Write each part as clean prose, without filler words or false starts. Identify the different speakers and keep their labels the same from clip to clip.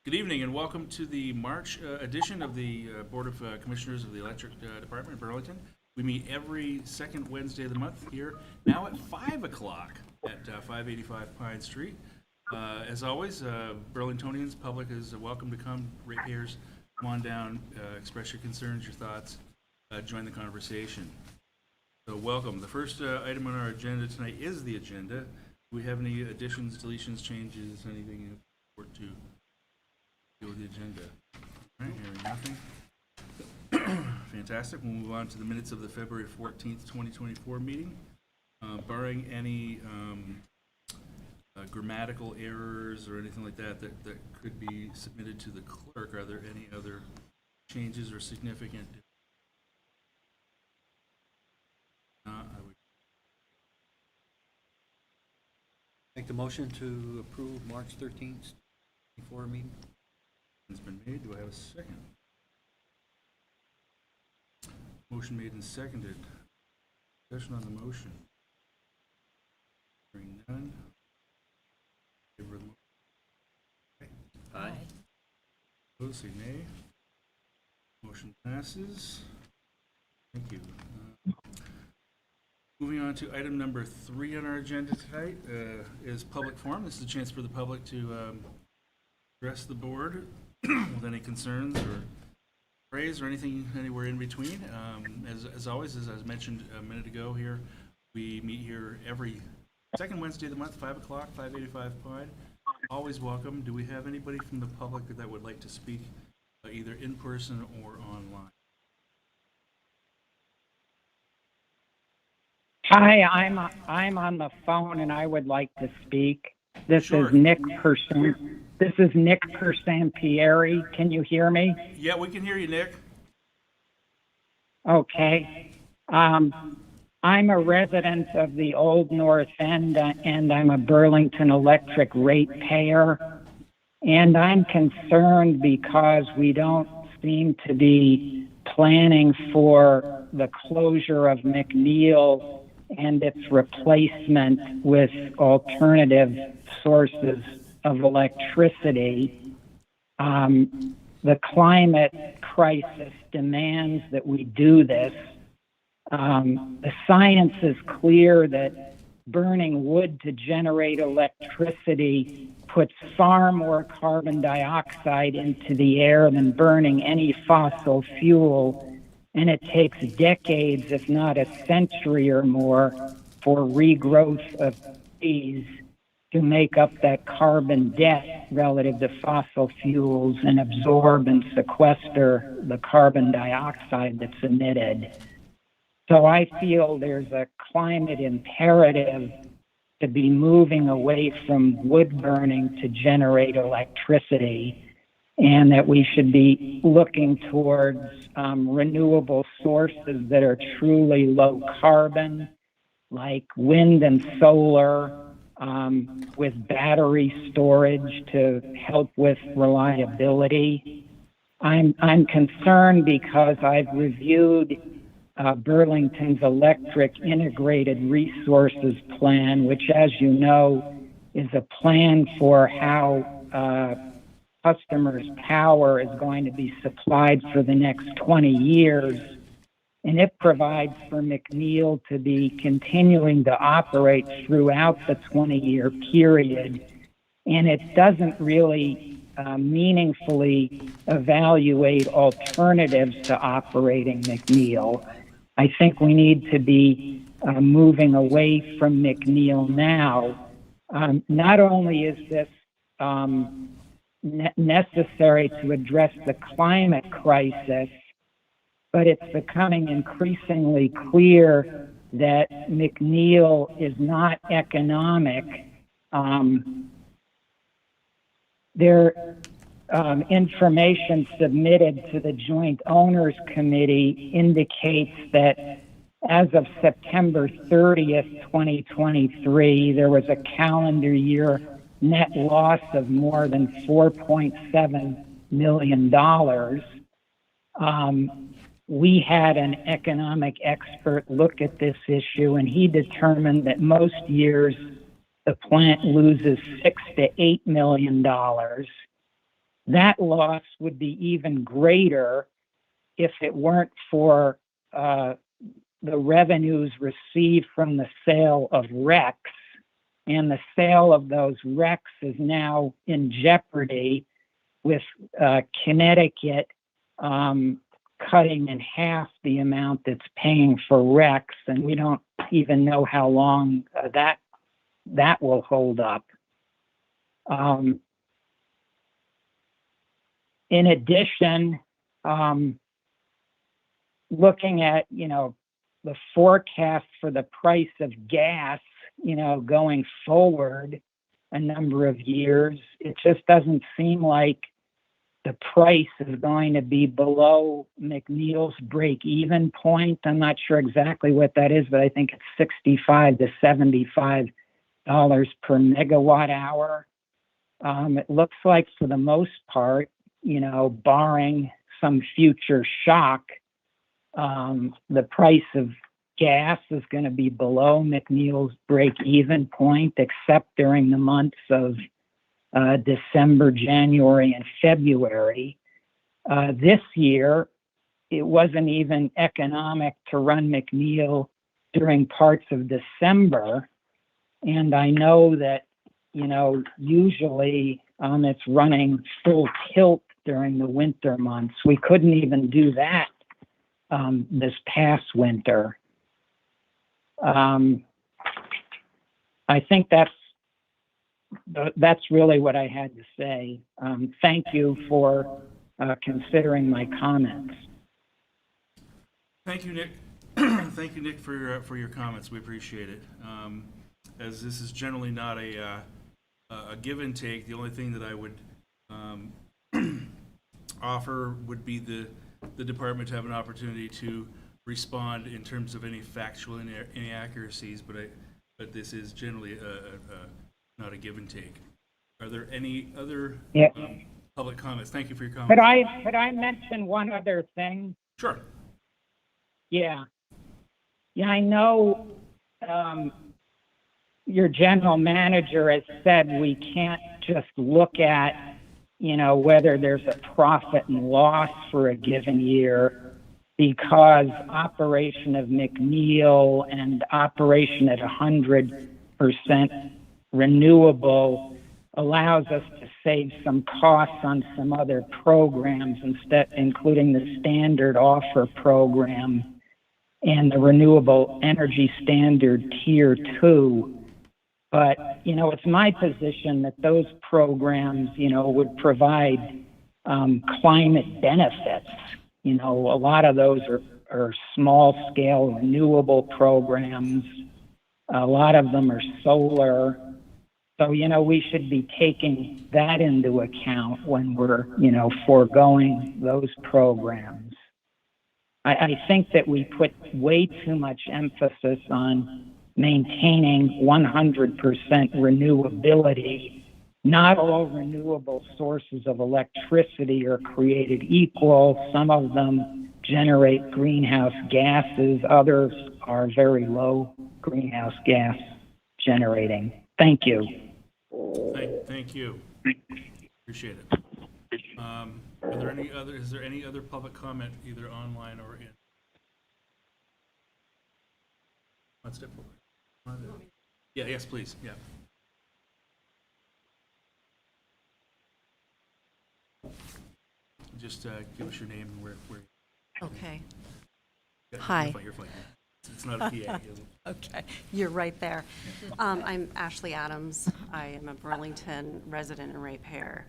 Speaker 1: Good evening and welcome to the March edition of the Board of Commissioners of the Electric Department of Burlington. We meet every second Wednesday of the month here, now at 5 o'clock at 585 Pine Street. As always, Burlingtonians, public is welcome to come. Ratepayers, come on down, express your concerns, your thoughts, join the conversation. So welcome. The first item on our agenda tonight is the agenda. Do we have any additions, deletions, changes, anything important to deal with the agenda? All right, hearing nothing. Fantastic. We'll move on to the minutes of the February 14th, 2024 meeting. Barring any grammatical errors or anything like that could be submitted to the clerk, are there any other changes or significant? I would
Speaker 2: Make the motion to approve March 13th, 2024 meeting.
Speaker 1: It's been made. Do I have a second? Motion made and seconded. Discussion on the motion. Hearing none. Favor of the motion.
Speaker 2: Aye.
Speaker 1: Opposed, say nay. Motion passes. Thank you. Moving on to item number 3 on our agenda tonight is public forum. This is a chance for the public to address the board with any concerns or praise or anything anywhere in between. As always, as I was mentioned a minute ago here, we meet here every second Wednesday of the month, 5 o'clock, 585 Pine. Always welcome. Do we have anybody from the public that would like to speak either in person or online?
Speaker 3: Hi, I'm on the phone and I would like to speak. This
Speaker 1: Sure.
Speaker 3: is Nick Persampieri. Can you hear me?
Speaker 1: Yeah, we can hear you, Nick.
Speaker 3: Okay. I'm a resident of the Old North End and I'm a Burlington Electric ratepayer. And I'm concerned because we don't seem to be planning for the closure of McNeil and its replacement with alternative sources of electricity. The climate crisis demands that we do this. The science is clear that burning wood to generate electricity puts far more carbon dioxide into the air than burning any fossil fuel. And it takes decades, if not a century or more, for regrowth of trees to make up that carbon debt relative to fossil fuels and absorb and sequester the carbon dioxide that's emitted. So I feel there's a climate imperative to be moving away from wood burning to generate electricity, and that we should be looking towards renewable sources that are truly low carbon, like wind and solar, with battery storage to help with reliability. I'm concerned because I've reviewed Burlington's Electric Integrated Resources Plan, which, as you know, is a plan for how customers' power is going to be supplied for the next 20 years. And it provides for McNeil to be continuing to operate throughout the 20-year period. And it doesn't really meaningfully evaluate alternatives to operating McNeil. I think we need to be moving away from McNeil now. Not only is this necessary to address the climate crisis, but it's becoming increasingly clear that McNeil is not economic. Their information submitted to the Joint Owners Committee indicates that as of September 30th, 2023, there was a calendar year net loss of more than $4.7 million. We had an economic expert look at this issue, and he determined that most years the plant loses $6 to $8 million. that loss would be even greater if it weren't for the revenues received from the sale of RECs. And the sale of those RECs is now in jeopardy with Connecticut cutting in half the amount that's paying for RECs, and we don't even know how long that will hold up. In addition, looking at, the forecast for the price of gas, going forward a number of years, it just doesn't seem like the price is going to be below McNeil's break-even point. I'm not sure exactly what that is, but I think it's $65 to $75 per megawatt hour. It looks like for the most part, barring some future shock, the price of gas is going to be below McNeil's break-even point, except during the months of December, January, and February. This year, it wasn't even economic to run McNeil during parts of December. And I know that, usually it's running full tilt during the winter months. We couldn't even do that this past winter. I think that's really what I had to say. Thank you for considering my comments.
Speaker 1: Thank you, Nick. Thank you, Nick, for your comments. We appreciate it. As this is generally not a give and take, the only thing that I would offer would be the department to have an opportunity to respond in terms of any factual inaccuracies, but this is generally not a give and take. Are there any other public comments? Thank you for your comments.
Speaker 3: Could I mention one other thing?
Speaker 1: Sure.
Speaker 3: Yeah, I know your general manager has said we can't just look at, whether there's a profit and loss for a given year, because operation of McNeil and operation at 100% renewable allows us to save some costs on some other programs, including the standard offer program and the renewable energy standard tier 2. But, it's my position that those programs, would provide climate benefits. A lot of those are small-scale renewable programs. A lot of them are solar. So, we should be taking that into account when we're, foregoing those programs. I think that we put way too much emphasis on maintaining 100% renewability. Not all renewable sources of electricity are created equal. Some of them generate greenhouse gases. Others are very low greenhouse gas generating. Thank you.
Speaker 1: Thank you. Appreciate it. Is there any other public comment, either online or in? Let's step forward. Yeah, yes, please. Yeah. Just give us your name and where.
Speaker 4: Okay.
Speaker 1: Yeah,
Speaker 4: Hi.
Speaker 1: You're fine. It's not a PA.
Speaker 4: Okay, you're right there. I'm Ashley Adams. I am a Burlington resident and ratepayer,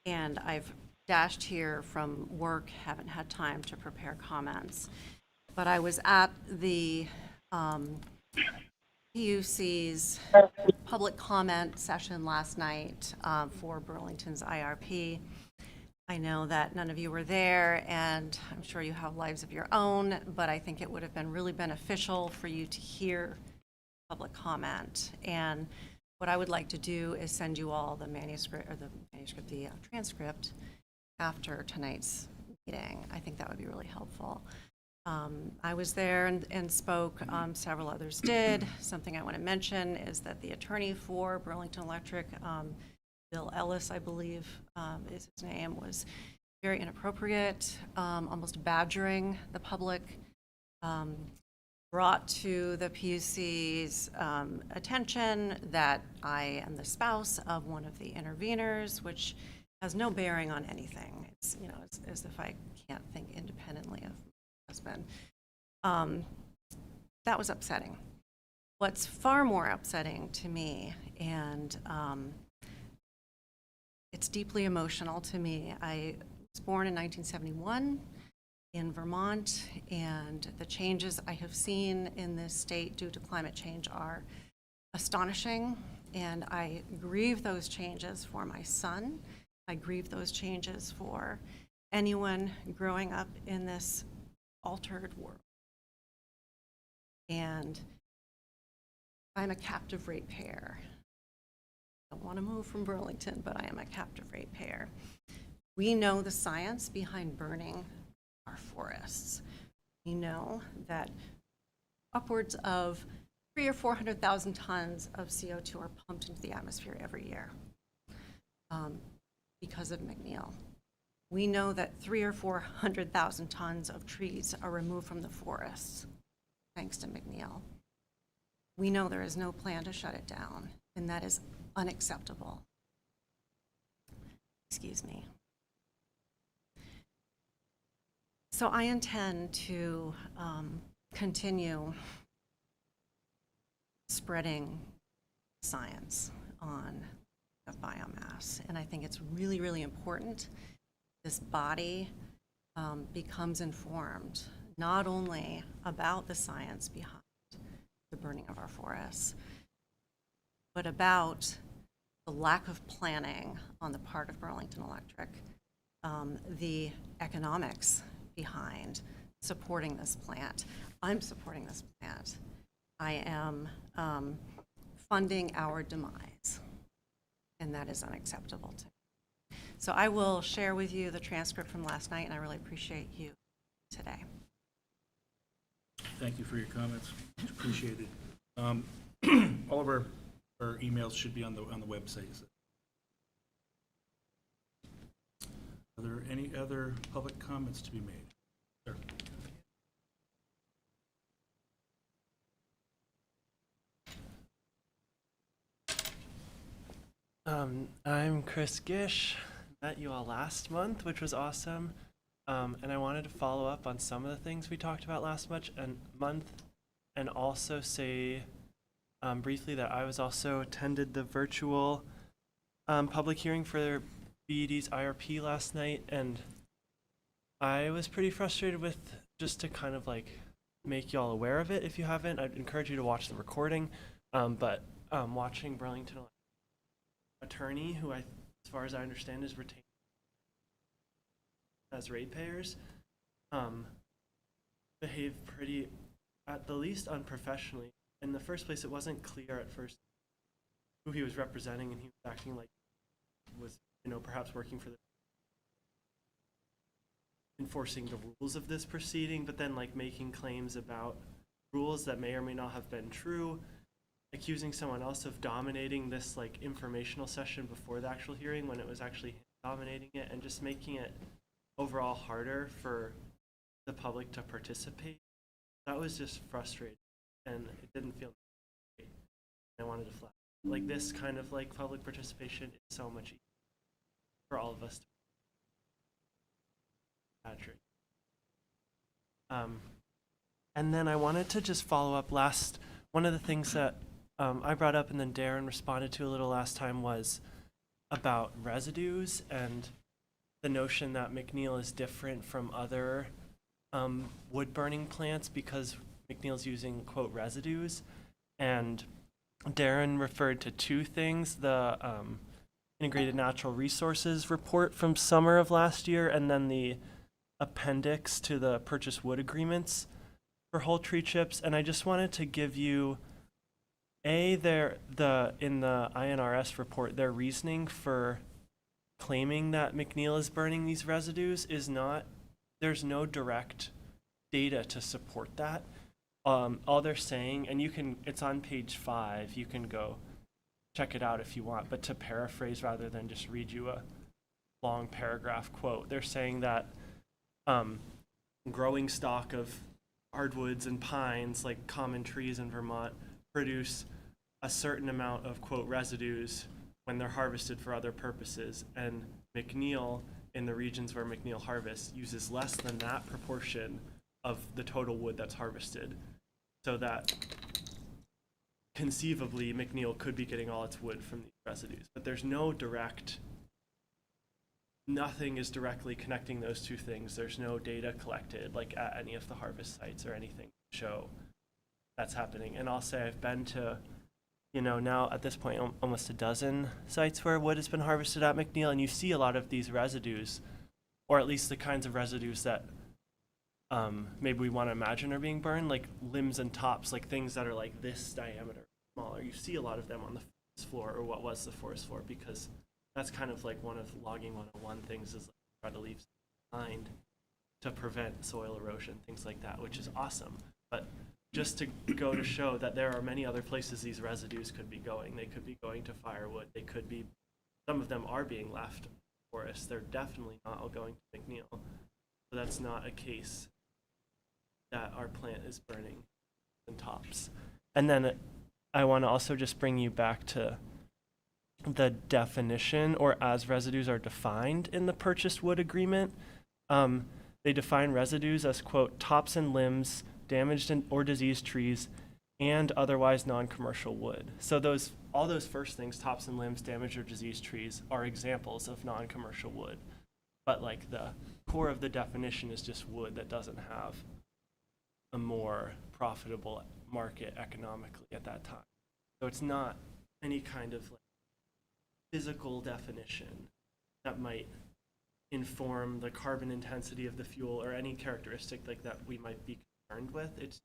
Speaker 4: and I've dashed here from work, haven't had time to prepare comments. But I was at the PUC's public comment session last night for Burlington's IRP. I know that none of you were there, and I'm sure you have lives of your own, but I think it would have been really beneficial for you to hear public comment. And what I would like to do is send you all the transcript after tonight's meeting. I think that would be really helpful. I was there and spoke, several others did. Something I want to mention is that the attorney for Burlington Electric Bill Ellis, I believe, is his name, was very inappropriate, almost badgering the public, brought to the PUC's attention that I am the spouse of one of the interveners, which has no bearing on anything. It's, you know, it's as if I can't think independently of my husband. That was upsetting. What's far more upsetting to me, and it's deeply emotional to me. I was born in 1971 in Vermont, and the changes I have seen in this state due to climate change are astonishing, and I grieve those changes for my son. I grieve those changes for anyone growing up in this altered world. And I'm a captive ratepayer. I don't want to move from Burlington, but I am a captive ratepayer. We know the science behind burning our forests. We know that upwards of 300,000 or 400,000 tons of CO2 are pumped into the atmosphere every year because of McNeil. We know that 300,000 or 400,000 tons of trees are removed from the forests thanks to McNeil. We know there is no plan to shut it down, and that is unacceptable. Excuse me. So I intend to continue spreading science on biomass, and I think it's really, really important this body becomes informed not only about the science behind the burning of our forests, but about the lack of planning on the part of Burlington Electric, the economics behind supporting this plant. I'm supporting this plant. I am funding our demise, and that is unacceptable to me. So I will share with you the transcript from last night, and I really appreciate you today.
Speaker 1: Thank you for your comments. Much appreciated. All of our emails should be on the website. Are there any other public comments to be made? Sir.
Speaker 5: I'm Chris Gish. Met you all last month, which was awesome. And I wanted to follow up on some of the things we talked about last month, and also say briefly that I was also attended the virtual public hearing for BED's IRP last night, and I was pretty frustrated with, just to kind of like make y'all aware of it if you haven't, I'd encourage you to watch the recording, but watching Burlington attorney, who as far as I understand is retained as ratepayers, behave pretty, at the least, unprofessionally. In the first place, it wasn't clear at first who he was representing, and he was acting like he was, perhaps working for the enforcing the rules of this proceeding, but then like making claims about rules that may or may not have been true, accusing someone else of dominating this like informational session before the actual hearing when it was actually him dominating it, and just making it overall harder for the public to participate. That was just frustrating, and it didn't feel great. I wanted to flag, like, this kind of like public participation is so much easier for all of us to Patrick. And then I wanted to just follow up one of the things that I brought up and then Darren responded to a little last time was about residues and the notion that McNeil is different from other wood burning plants because McNeil's using, quote, residues. And Darren referred to two things, the Integrated Natural Resources report from summer of last year, and then the appendix to the purchase wood agreements for whole tree chips. And I just wanted to give you in the INRS report, their reasoning for claiming that McNeil is burning these residues is not, there's no direct data to support that. All they're saying, and it's on page 5, you can go check it out if you want. But to paraphrase rather than just read you a long paragraph quote, they're saying that growing stock of hardwoods and pines, like common trees in Vermont, produce a certain amount of, quote, residues when they're harvested for other purposes. And McNeil, in the regions where McNeil harvests, uses less than that proportion of the total wood that's harvested. So that conceivably McNeil could be getting all its wood from these residues. But there's no direct, nothing is directly connecting those two things. There's no data collected like at any of the harvest sites or anything to show that's happening. And I'll say I've been to, now at this point almost a dozen sites where wood has been harvested at McNeil, and you see a lot of these residues, or at least the kinds of residues that maybe we want to imagine are being burned, like limbs and tops, like things that are like this diameter smaller. You see a lot of them on the forest floor, or what was the forest floor, because that's kind of like one of logging 101 things, is like try to leave behind to prevent soil erosion, things like that, which is awesome. But just to go to show that there are many other places these residues could be going. They could be going to firewood. They could be, some of them are being left in the forest. They're definitely not all going to McNeil. So that's not a case that our plant is burning in tops. And then I want to also just bring you back to the definition, or as residues are defined in the purchased wood agreement. They define residues as, quote, tops and limbs, damaged or diseased trees, and otherwise non-commercial wood. So all those first things, tops and limbs, damaged or diseased trees, are examples of non-commercial wood. But like the core of the definition is just wood that doesn't have a more profitable market economically at that time. So it's not any kind of like physical definition that might inform the carbon intensity of the fuel or any characteristic like that we might be concerned with. It's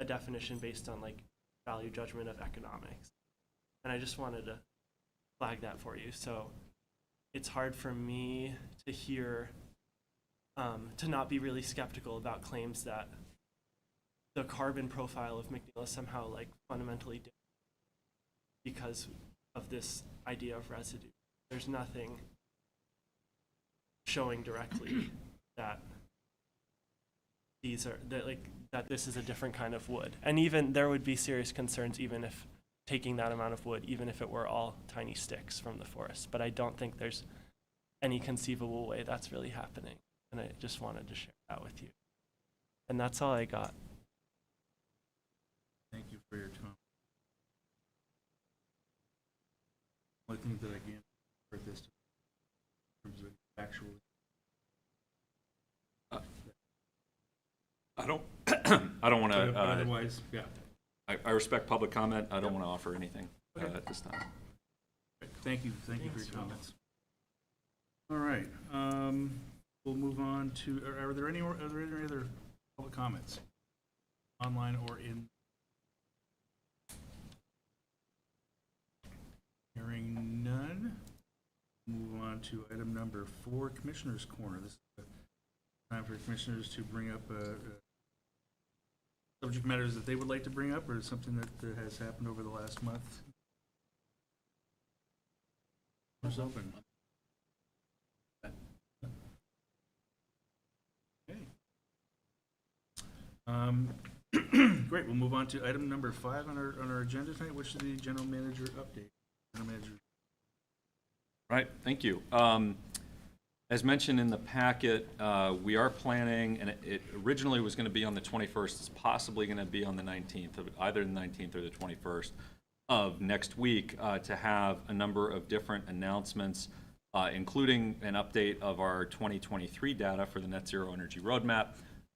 Speaker 5: a definition based on like value judgment of economics. And I just wanted to flag that for you. So it's hard for me to hear, to not be really skeptical about claims that the carbon profile of McNeil is somehow like fundamentally different because of this idea of residue. There's nothing showing directly that these are that this is a different kind of wood. And even there would be serious concerns even if taking that amount of wood, even if it were all tiny sticks from the forest. But I don't think there's any conceivable way that's really happening. And I just wanted to share that with you. And that's all I got.
Speaker 1: Thank you for your time. Only thing that I can for this in terms of actual.
Speaker 6: I don't want to.
Speaker 1: Otherwise, yeah.
Speaker 6: I respect public comment. I don't want to offer anything at this time.
Speaker 1: Thank you for your comments. All right, we'll move on to. Are there any other public comments, online or in? Hearing none. Move on to item number 4, Commissioner's Corner. This is the time for commissioners to bring up subject matters that they would like to bring up, or something that has happened over the last month. Doors open. Okay. Great. We'll move on to item number 5 on our agenda tonight, which is the general manager update. General manager.
Speaker 6: Right. Thank you. As mentioned in the packet, we are planning, and it originally was going to be on the 21st. It's possibly going to be on the 19th, either the 19th or the 21st of next week, to have a number of different announcements, including an update of our 2023 data for the Net Zero Energy Roadmap.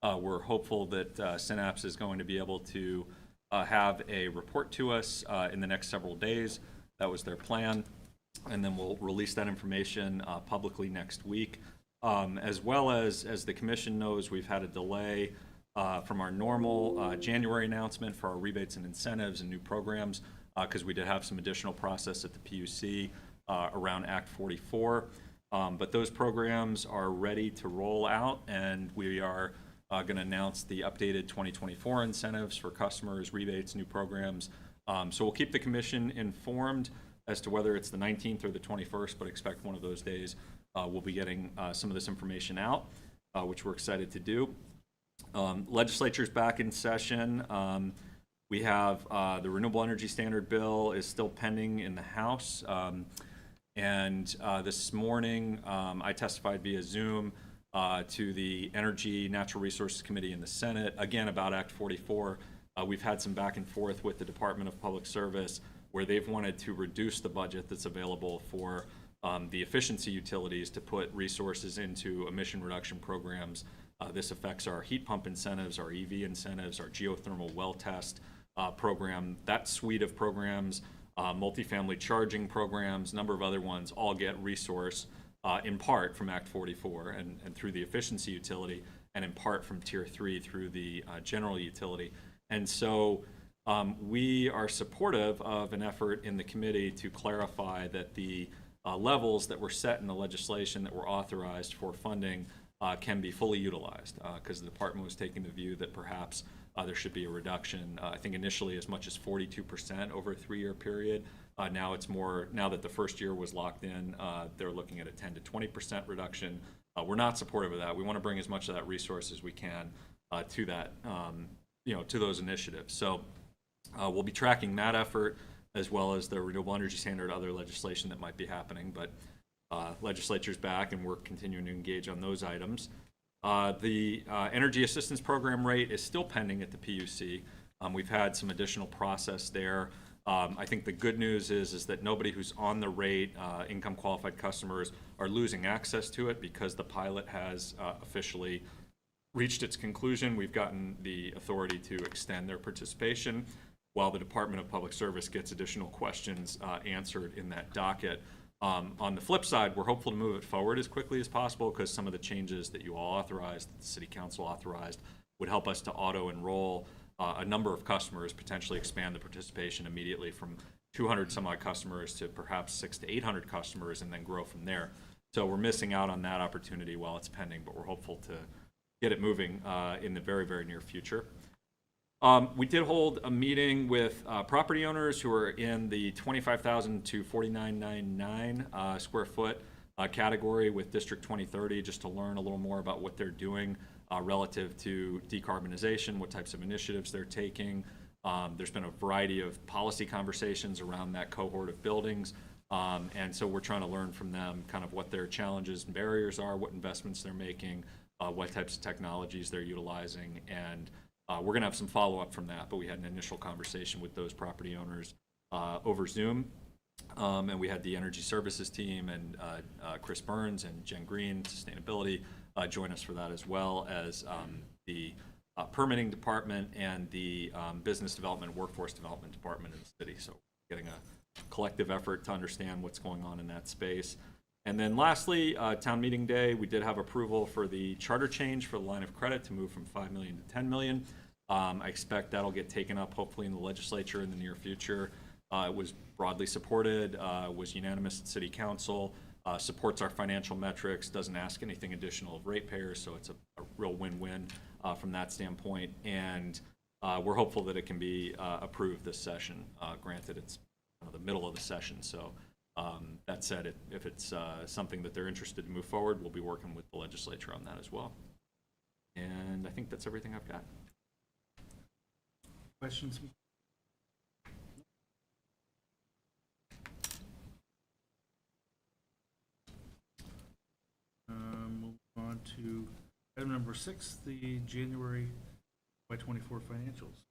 Speaker 6: We're hopeful that Synapse is going to be able to have a report to us in the next several days. That was their plan. And then we'll release that information publicly next week. As well as the commission knows, we've had a delay from our normal January announcement for our rebates and incentives and new programs, because we did have some additional process at the PUC around Act 44. But those programs are ready to roll out, and we are going to announce the updated 2024 incentives for customers, rebates, new programs. So we'll keep the commission informed as to whether it's the 19th or the 21st, but expect one of those days we'll be getting some of this information out, which we're excited to do. Legislature's back in session. We have the Renewable Energy Standard Bill is still pending in the House. And this morning, I testified via Zoom to the Energy Natural Resources Committee in the Senate, again about Act 44. We've had some back and forth with the Department of Public Service where they've wanted to reduce the budget that's available for the efficiency utilities to put resources into emission reduction programs. This affects our heat pump incentives, our EV incentives, our geothermal well test program. That suite of programs, multifamily charging programs, number of other ones, all get resource in part from Act 44 and through the efficiency utility, and in part from Tier 3 through the general utility. And so we are supportive of an effort in the committee to clarify that the levels that were set in the legislation that were authorized for funding can be fully utilized, because the department was taking the view that perhaps there should be a reduction, I think initially as much as 42% over a 3-year period. Now it's more, now that the first year was locked in, they're looking at a 10 to 20% reduction. We're not supportive of that. We want to bring as much of that resource as we can to that, to those initiatives. So we'll be tracking that effort as well as the Renewable Energy Standard, other legislation that might be happening. But legislature's back and we're continuing to engage on those items. The Energy Assistance Program rate is still pending at the PUC. We've had some additional process there. I think the good news is that nobody who's on the rate, income qualified customers, are losing access to it because the pilot has officially reached its conclusion. We've gotten the authority to extend their participation while the Department of Public Service gets additional questions answered in that docket. On the flip side, we're hopeful to move it forward as quickly as possible because some of the changes that you all authorized, that the City Council authorized, would help us to auto-enroll a number of customers, potentially expand the participation immediately from 200 some odd customers to perhaps 600 to 800 customers and then grow from there. So we're missing out on that opportunity while it's pending, but we're hopeful to get it moving in the very, very near future. We did hold a meeting with property owners who are in the 25,000 to 4999 square foot category with District 2030, just to learn a little more about what they're doing relative to decarbonization, what types of initiatives they're taking. There's been a variety of policy conversations around that cohort of buildings. And so we're trying to learn from them kind of what their challenges and barriers are, what investments they're making, what types of technologies they're utilizing. And we're going to have some follow-up from that, but we had an initial conversation with those property owners over Zoom. And we had the energy services team and Chris Burns and Jen Green, sustainability, join us for that, as well as the permitting department and the business development, workforce development department in the city. So getting a collective effort to understand what's going on in that space. And then lastly, town meeting day, we did have approval for the charter change for the line of credit to move from $5 million to $10 million. I expect that'll get taken up hopefully in the legislature in the near future. It was broadly supported, was unanimous at City Council, supports our financial metrics, doesn't ask anything additional of ratepayers, so it's a real win-win from that standpoint. And we're hopeful that it can be approved this session. Granted, it's the middle of the session, so that said, if it's something that they're interested to move forward, we'll be working with the legislature on that as well. And I think that's everything I've got.
Speaker 1: Questions? Move on to item number 6, the January FY24 financials.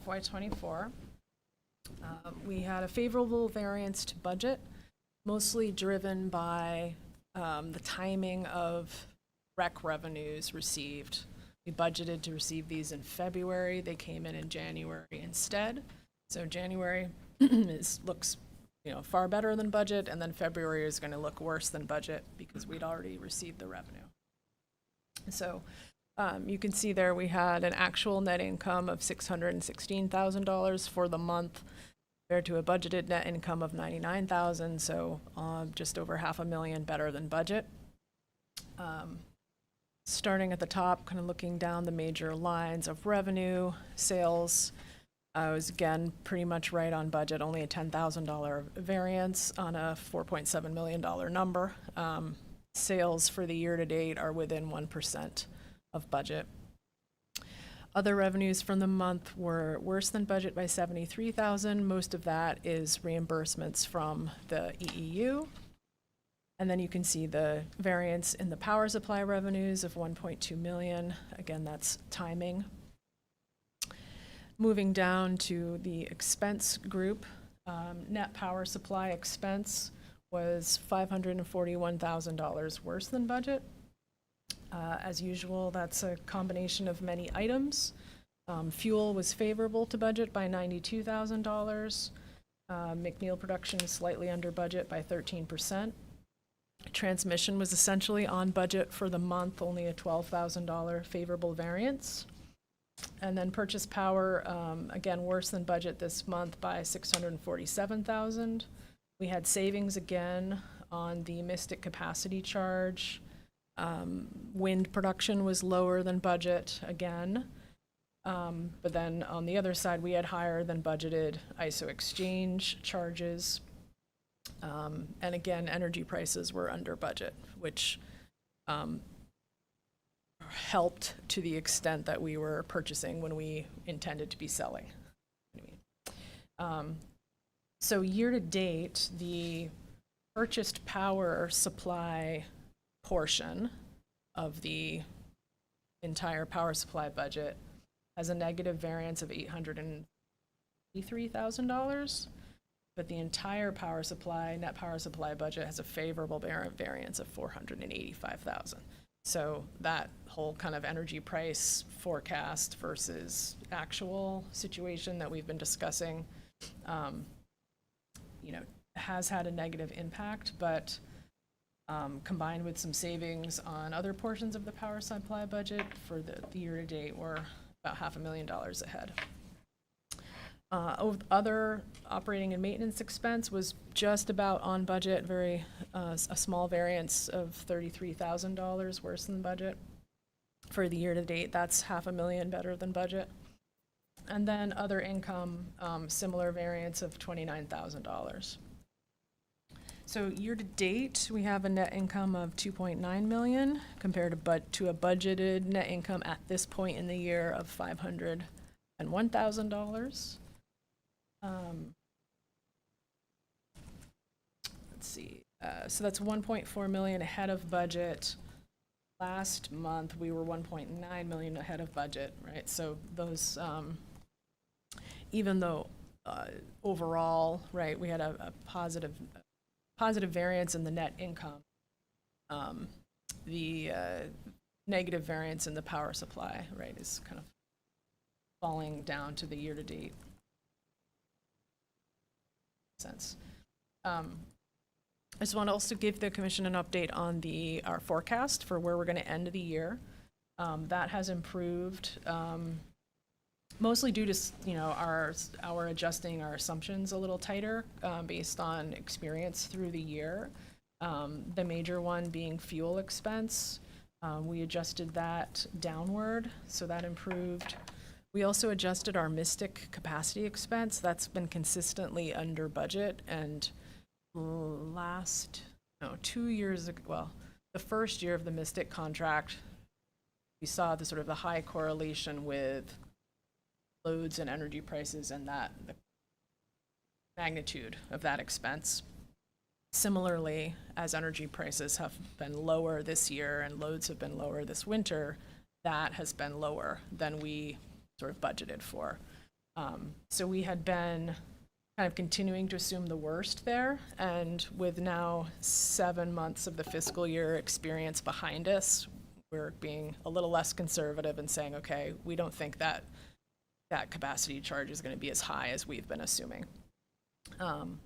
Speaker 7: FY24. We had a favorable variance to budget, mostly driven by the timing of rec revenues received. We budgeted to receive these in February. They came in January instead. So January looks, far better than budget, and then February is going to look worse than budget because we'd already received the revenue. So you can see there we had an actual net income of $616,000 for the month compared to a budgeted net income of $99,000, so just over $500,000 better than budget. Starting at the top, kind of looking down the major lines of revenue, sales, was again pretty much right on budget, only a $10,000 variance on a $4.7 million number. Sales for the year to date are within 1% of budget. Other revenues from the month were worse than budget by $73,000. Most of that is reimbursements from the EEU. And then you can see the variance in the power supply revenues of $1.2 million. Again, that's timing. Moving down to the expense group, net power supply expense was $541,000 worse than budget. As usual, that's a combination of many items. Fuel was favorable to budget by $92,000. McNeil production is slightly under budget by 13%. Transmission was essentially on budget for the month, only a $12,000 favorable variance. And then purchase power, again, worse than budget this month by $647,000. We had savings again on the Mystic capacity charge. Wind production was lower than budget again. But then on the other side, we had higher than budgeted ISO exchange charges. And again, energy prices were under budget, which helped to the extent that we were purchasing when we intended to be selling. So year to date, the purchased power supply portion of the entire power supply budget has a negative variance of $883,000. But the entire power supply, net power supply budget has a favorable variance of $485,000. So that whole kind of energy price forecast versus actual situation that we've been discussing, has had a negative impact, but combined with some savings on other portions of the power supply budget for the year to date, we're about $500,000 ahead. Other operating and maintenance expense was just about on budget, a small variance of $33,000 worse than budget. For the year to date, that's $500,000 better than budget. And then other income, similar variance of $29,000. So year to date, we have a net income of $2.9 million compared to a budgeted net income at this point in the year of $501,000. Let's see. So that's $1.4 million ahead of budget. Last month, we were $1.9 million ahead of budget, right? So those, even though overall, right, we had a positive variance in the net income, the negative variance in the power supply, right, is kind of falling down to the year-to-date sense. I just want to also give the commission an update on our forecast for where we're going to end the year. That has improved, mostly due to our adjusting our assumptions a little tighter based on experience through the year. The major one being fuel expense. We adjusted that downward, so that improved. We also adjusted our Mystic capacity expense. That's been consistently under budget, and 2 years ago, well, the first year of the Mystic contract, we saw the sort of the high correlation with loads and energy prices and the magnitude of that expense. Similarly, as energy prices have been lower this year and loads have been lower this winter, that has been lower than we sort of budgeted for. So we had been kind of continuing to assume the worst there, and with now 7 months of the fiscal year experience behind us, we're being a little less conservative and saying, okay, we don't think that that capacity charge is going to be as high as we've been assuming. And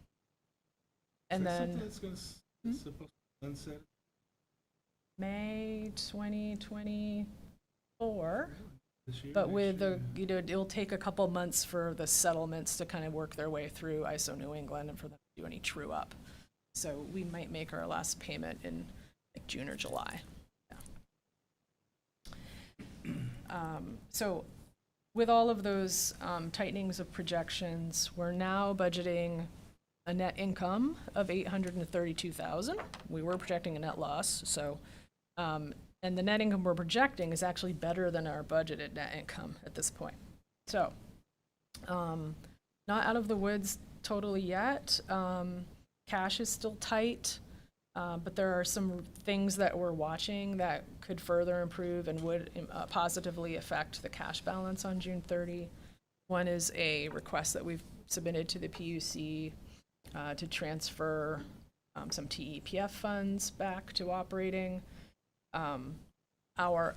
Speaker 7: then
Speaker 1: That's supposed to sunset
Speaker 7: May 2024,
Speaker 1: this year?
Speaker 7: but
Speaker 1: next
Speaker 7: with
Speaker 1: year?
Speaker 7: the, it'll take a couple months for the settlements to kind of work their way through ISO New England and for them to do any true up. So we might make our last payment in like June or July. Yeah. So with all of those tightenings of projections, we're now budgeting a net income of 832,000. We were projecting a net loss, so, and the net income we're projecting is actually better than our budgeted net income at this point. So, not out of the woods totally yet. Cash is still tight, but there are some things that we're watching that could further improve and would positively affect the cash balance on June 30. One is a request that we've submitted to the PUC to transfer some TEPF funds back to operating. Our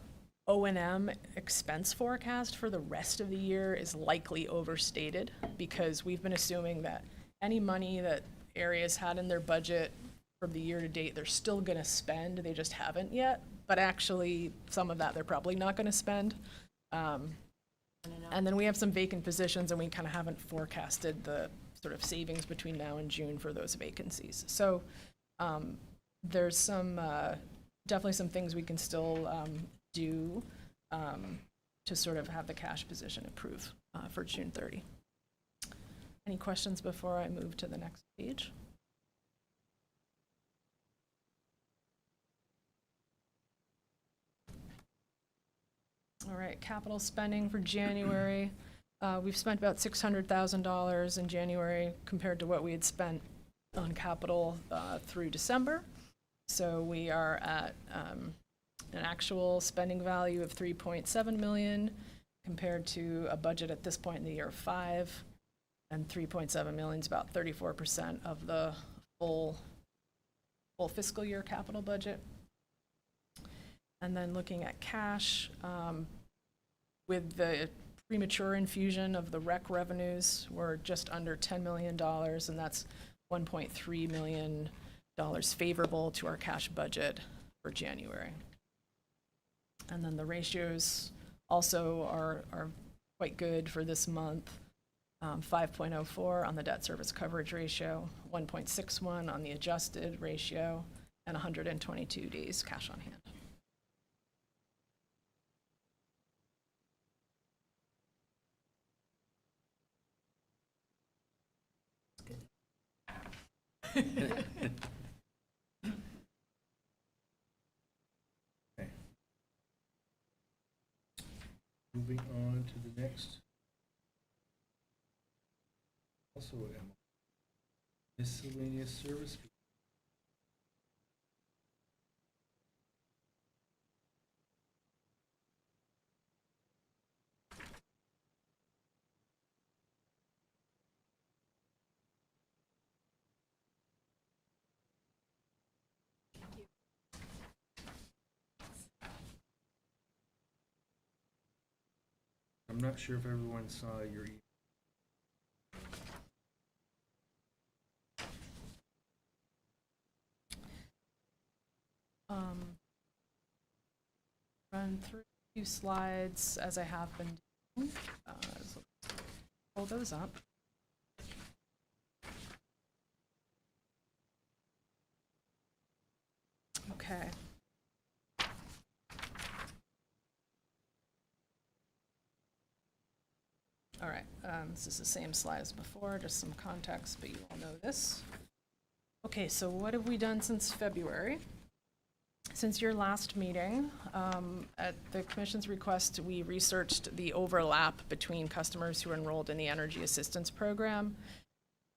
Speaker 7: O&M expense forecast for the rest of the year is likely overstated because we've been assuming that any money that areas had in their budget from the year to date, they're still going to spend. They just haven't yet. But actually, some of that they're probably not going to spend. And then we have some vacant positions, and we kind of haven't forecasted the sort of savings between now and June for those vacancies. So there's some definitely some things we can still do to sort of have the cash position improve for June 30. Any questions before I move to the next page? All right, capital spending for January. We've spent about $600,000 in January compared to what we had spent on capital through December. So we are at an actual spending value of 3.7 million compared to a budget at this point in the year of 5. And 3.7 million is about 34% of the full fiscal year capital budget. And then looking at cash, with the premature infusion of the rec revenues, we're just under $10 million, and that's $1.3 million favorable to our cash budget for January. And then the ratios also are quite good for this month. 5.04 on the debt service coverage ratio, 1.61 on the adjusted ratio, and 122 days cash on hand.
Speaker 1: Okay. Moving on to the next. Also, miscellaneous service fee. I'm not sure if everyone saw your email.
Speaker 7: Run through a few slides as I have been doing. So pull those up. Okay. All right, this is the same slide as before, just some context, but you all know this. Okay, so what have we done since February? Since your last meeting, at the Commission's request, we researched the overlap between customers who are enrolled in the Energy Assistance Program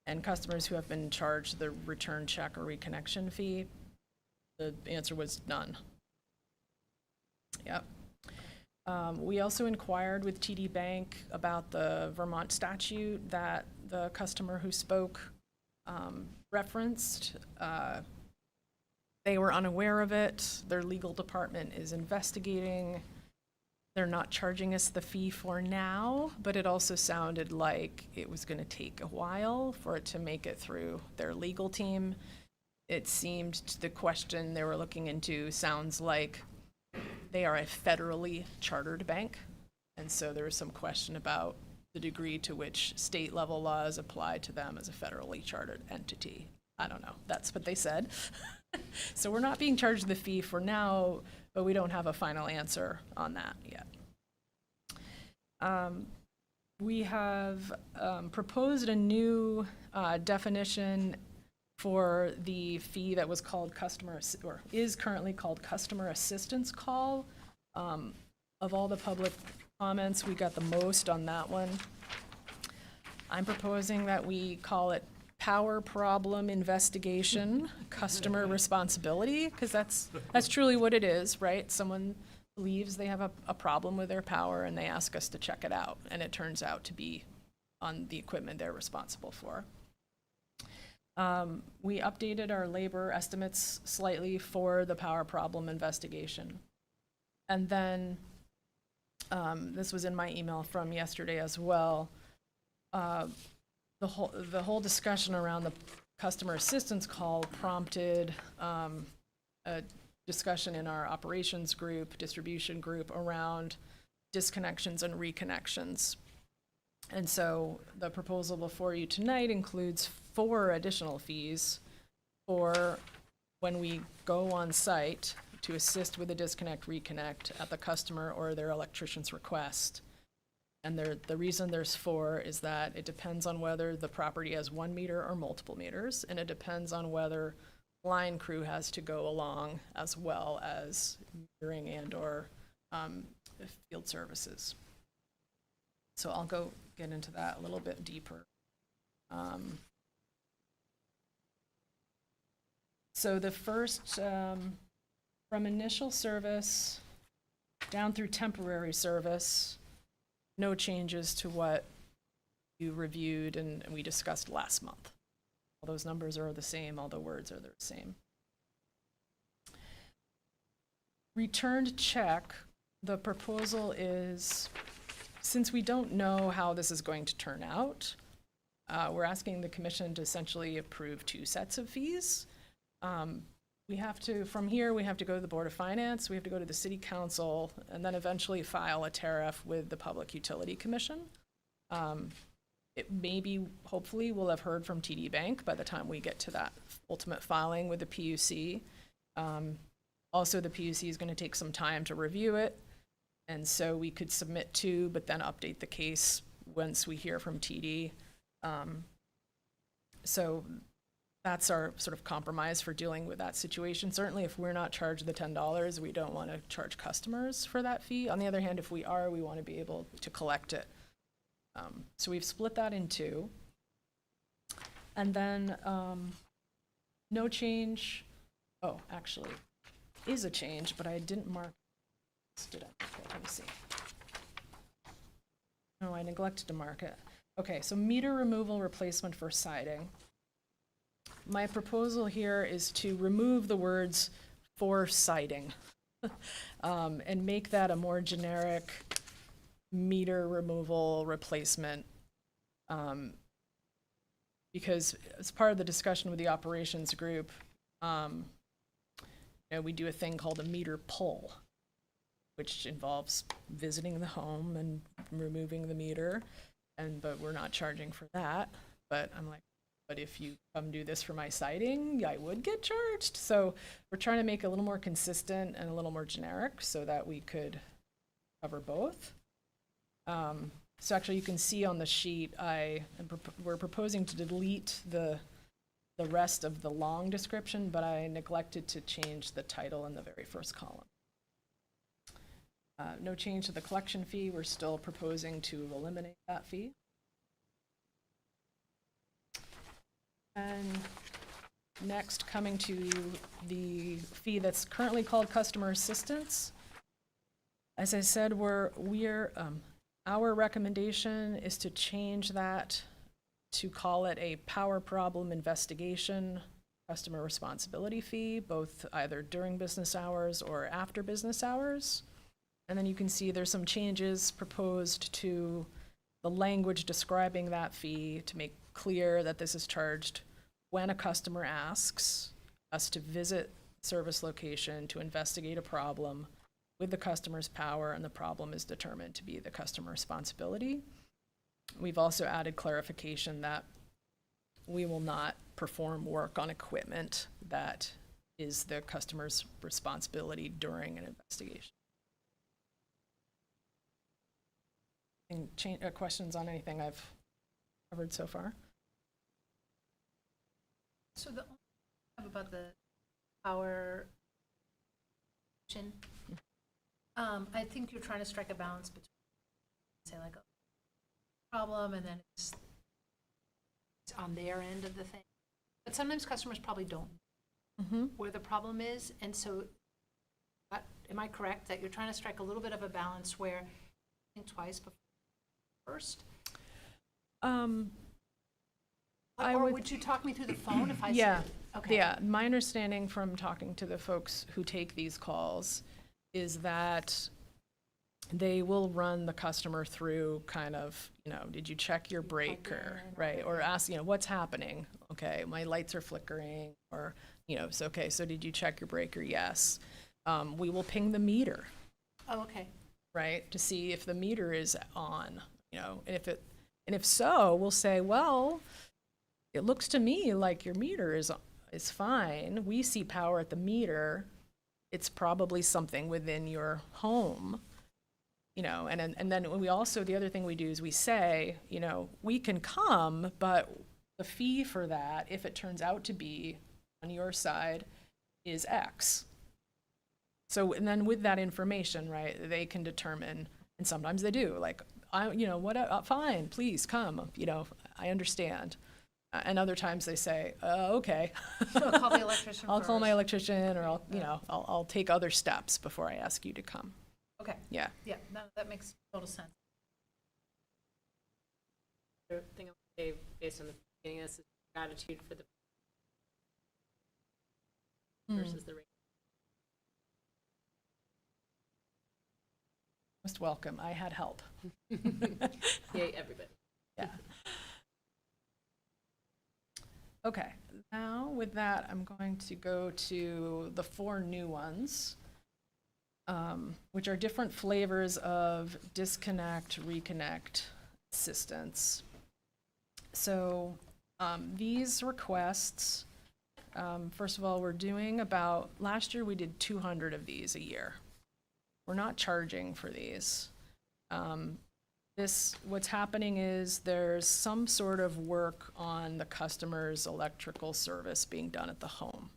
Speaker 7: and customers who have been charged the return check or reconnection fee. The answer was none. Yep. We also inquired with TD Bank about the Vermont statute that the customer who spoke referenced. They were unaware of it. Their legal department is investigating. They're not charging us the fee for now, but it also sounded like it was going to take a while for it to make it through their legal team. It seemed the question they were looking into sounds like they are a federally chartered bank. And so there was some question about the degree to which state level laws apply to them as a federally chartered entity. I don't know. That's what they said. So we're not being charged the fee for now, but we don't have a final answer on that yet. We have proposed a new definition for the fee that was called or is currently called customer assistance call. Of all the public comments, we got the most on that one. I'm proposing that we call it power problem investigation, customer responsibility, because that's truly what it is, right? Someone believes they have a problem with their power and they ask us to check it out, and it turns out to be on the equipment they're responsible for. We updated our labor estimates slightly for the power problem investigation. And then, this was in my email from yesterday as well, the whole discussion around the customer assistance call prompted a discussion in our operations group, distribution group, around disconnections and reconnections. And so the proposal before you tonight includes 4 additional fees for when we go on site to assist with a disconnect, reconnect at the customer or their electrician's request. And the reason there's 4 is that it depends on whether the property has 1 meter or multiple meters, and it depends on whether line crew has to go along, as well as metering and or field services. So I'll get into that a little bit deeper. So the first, from initial service down through temporary service, no changes to what you reviewed and we discussed last month. All those numbers are the same, all the words are the same. Returned check, the proposal is, since we don't know how this is going to turn out, we're asking the commission to essentially approve 2 sets of fees. We have to, from here, we have to go to the Board of Finance, we have to go to the City Council, and then eventually file a tariff with the Public Utility Commission. It maybe, hopefully, we'll have heard from TD Bank by the time we get to that ultimate filing with the PUC. Also, the PUC is going to take some time to review it, and so we could submit 2, but then update the case once we hear from TD. So that's our sort of compromise for dealing with that situation. Certainly, if we're not charged the $10, we don't want to charge customers for that fee. On the other hand, if we are, we want to be able to collect it. So we've split that in 2. And then no change. Oh, actually, is a change, but I didn't mark. Did I? Okay, let me see. No, I neglected to mark it. Okay, so meter removal replacement for siding. My proposal here is to remove the words "for siding" and make that a more generic meter removal replacement, because as part of the discussion with the operations group, we do a thing called a meter pull, which involves visiting the home and removing the meter, but we're not charging for that. But I'm like, but if you come do this for my siding, I would get charged. So we're trying to make it a little more consistent and a little more generic so that we could cover both. So actually, you can see on the sheet, we're proposing to delete the rest of the long description, but I neglected to change the title in the very first column. No change to the collection fee. We're still proposing to eliminate that fee. And next, coming to the fee that's currently called customer assistance. As I said, our recommendation is to change that to call it a power problem investigation customer responsibility fee, both either during business hours or after business hours. And then you can see there's some changes proposed to the language describing that fee to make clear that this is charged when a customer asks us to visit service location to investigate a problem with the customer's power and the problem is determined to be the customer responsibility. We've also added clarification that we will not perform work on equipment that is the customer's responsibility during an investigation. And questions on anything I've covered so far?
Speaker 8: So the only thing I have about the power, I think you're trying to strike a balance between, say, like a problem and then it's on their end of the thing. But sometimes customers probably don't know where the problem is. And so, am I correct that you're trying to strike a little bit of a balance where think twice before first? Or would you talk me through the phone if I said?
Speaker 7: Yeah.
Speaker 8: Okay.
Speaker 7: Yeah, my understanding from talking to the folks who take these calls is that they will run the customer through kind of, did you check your breaker, right? Or ask, what's happening? Okay, my lights are flickering, or, so, okay, so did you check your breaker? Yes. We will ping the meter,
Speaker 8: Oh, okay.
Speaker 7: right, to see if the meter is on, and if so, we'll say, well, it looks to me like your meter is fine. We see power at the meter. It's probably something within your home, and then we also, the other thing we do is we say, we can come, but the fee for that, if it turns out to be on your side, is X. So, and then with that information, right, they can determine, and sometimes they do, like, fine, please come, I understand. And other times they say, okay.
Speaker 8: So I'll call the electrician
Speaker 7: I'll call my
Speaker 8: first.
Speaker 7: electrician, or I'll take other steps before I ask you to come.
Speaker 8: Okay.
Speaker 7: Yeah.
Speaker 8: Yeah, no, that makes total sense.
Speaker 9: The thing I would say based on the beginning of this is gratitude for the versus the rate.
Speaker 7: Most welcome. I had help.
Speaker 9: Yay, everybody.
Speaker 7: Yeah. Okay, now with that, I'm going to go to the 4 new ones, which are different flavors of disconnect, reconnect assistance. So these requests, first of all, we're doing about, last year we did 200 of these a year. We're not charging for these. What's happening is there's some sort of work on the customer's electrical service being done at the home.